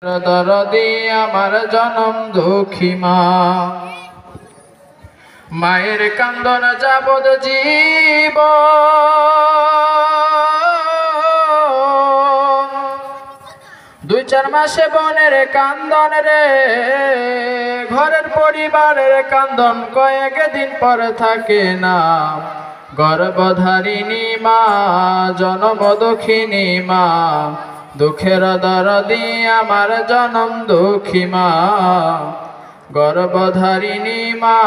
দরদি আমার জনম দুঃখী মা, মায়ের কান্দন যাবদ জীব, দুই চার মাসে বনের কান্দন রে, ঘরের পরিবারের কান্দন কয়েক দিন পর থাকে না। গর্ভধারিণী মা, জনম দুঃখিনী মা, দুঃখের দরদি আমার জনম দুঃখী মা। গর্ভধারিণী মা,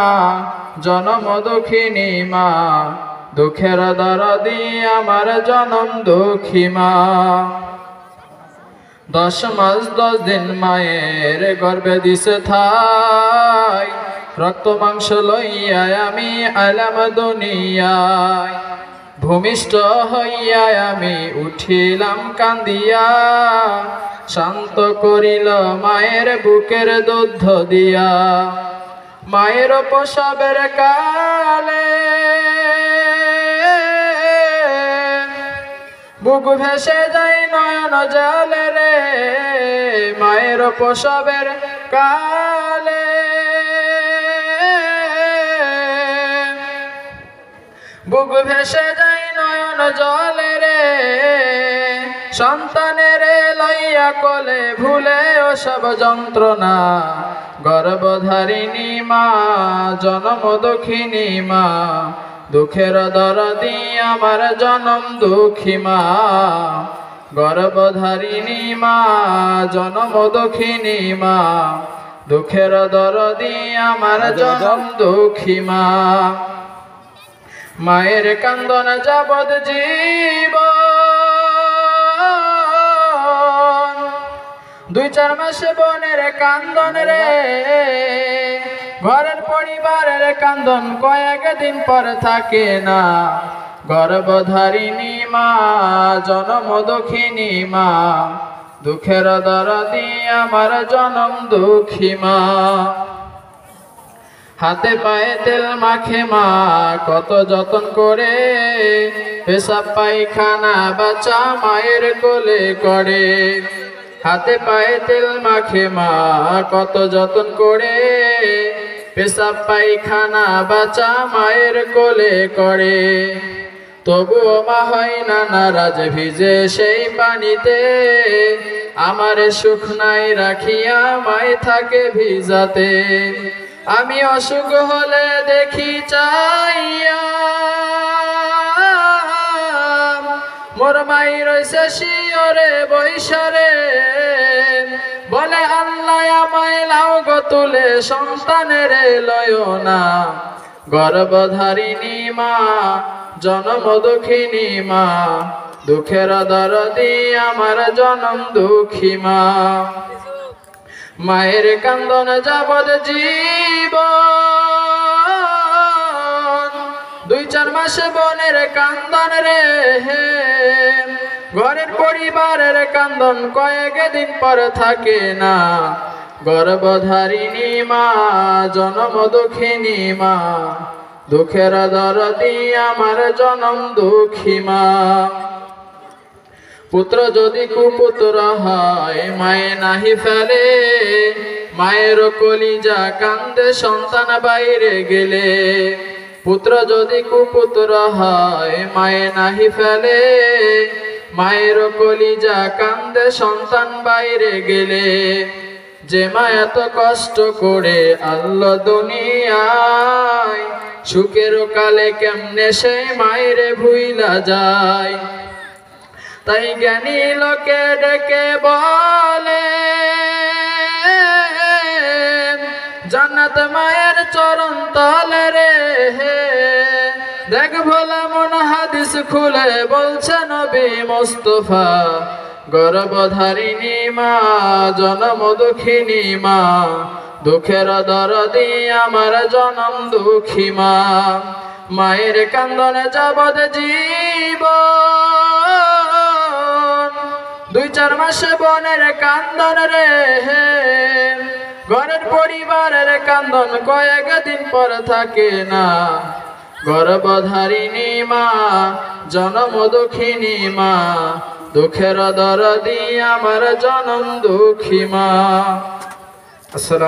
জনম দুঃখিনী মা, দুঃখের দরদি আমার জনম দুঃখী মা। 10 মাস 10 দিন মায়ের গর্ভে দিছে ঠাই, রক্ত মাংস লইয়া আমি আইলাম দুনিয়ায়। ভূমিষ্ঠ হইয়া আমি উঠিলাম কান্দিয়া, শান্ত করিল মায়ের বুকের দুধ দিয়া। মায়ের প্রসবের কালে বুক ভেসে যায় নয়ন জলে রে, মায়ের প্রসবের কালে বুক ভেসে যায় নয়ন জলে রে। সন্তানের লইয়া কোলে ভুলে ও সব যন্ত্রণা, গর্ভধারিণী মা, জনম দুঃখিনী মা, দুঃখের দরদি আমার জনম দুঃখী মা। গর্ভধারিণী মা, জনম দুঃখিনী মা, দুঃখের দরদি আমার জনম দুঃখী মা। মায়ের কান্দন যাবদ জীবন, 2-4 মাসে বনের কান্দন রে, ঘরের পরিবারের কান্দন কয়েক দিন পর থাকে না। গর্ভধারিণী মা, জনম দুঃখিনী মা, দুঃখের দরদি আমার জনম দুঃখী মা। হাতে পায়ে তেল মাখে মা কত যতন করে, পেশাব পায়খানা বাচ্চা মায়ের কোলে করে। হাতে পায়ে তেল মাখে মা কত যতন করে, পেশাব পায়খানা বাচ্চা মায়ের কোলে করে। তবুও মা হয় না নারাজ ভিজে সেই পানিতে, আমার সুখ নাই রাখিয়া মাই থাকে ভিজাতে। আমি অসুখ হলে দেখি চাইয়া, মোর মাই রইছে শিয়রে বৈশারে, বলে আল্লাহ আমায় লাও গো তুলে সন্তানের লয় না। গর্ভধারিণী মা, জনম দুঃখিনী মা, দুঃখের দরদি আমার জনম দুঃখী মা। মায়ের কান্দন যাবদ জীবন, 2-4 মাসে বনের কান্দন রে, ঘরের পরিবারের কান্দন কয়েক দিন পর থাকে না। গর্ভধারিণী মা, জনম দুঃখিনী মা, দুঃখের দরদি আমার জনম দুঃখী মা। পুত্র যদি কুপুত্র হয় মায়ে নাহি ফেলে, মায়ের কলিজা কান্দে সন্তান বাইরে গেলে। পুত্র যদি কুপুত্র হয় মায়ে নাহি ফেলে, মায়ের কলিজা কান্দে সন্তান বাইরে গেলে। যে মা এত কষ্ট করে আল্লাহ দুনিয়ায়, সুখের কালে কেমনে সেই মায়েরে ভুইলা যায়। তাই জ্ঞানী লোকে ডেকে বলে, জান্নাত মায়ের চরণ তলে রে। দেখ ভোলা মন হাদিস খুলে বলছে নবী মুস্তাফা, গর্ভধারিণী মা, জনম দুঃখিনী মা, দুঃখের দরদি আমার জনম দুঃখী মা। মায়ের কান্দনে যাবদ জীবন, 2-4 মাসে বনের কান্দন রে, ঘরের পরিবারের কান্দন কয়েক দিন পর থাকে না। গর্ভধারিণী মা, জনম দুঃখিনী মা, দুঃখের দরদি আমার জনম দুঃখী মা। আসসালাম।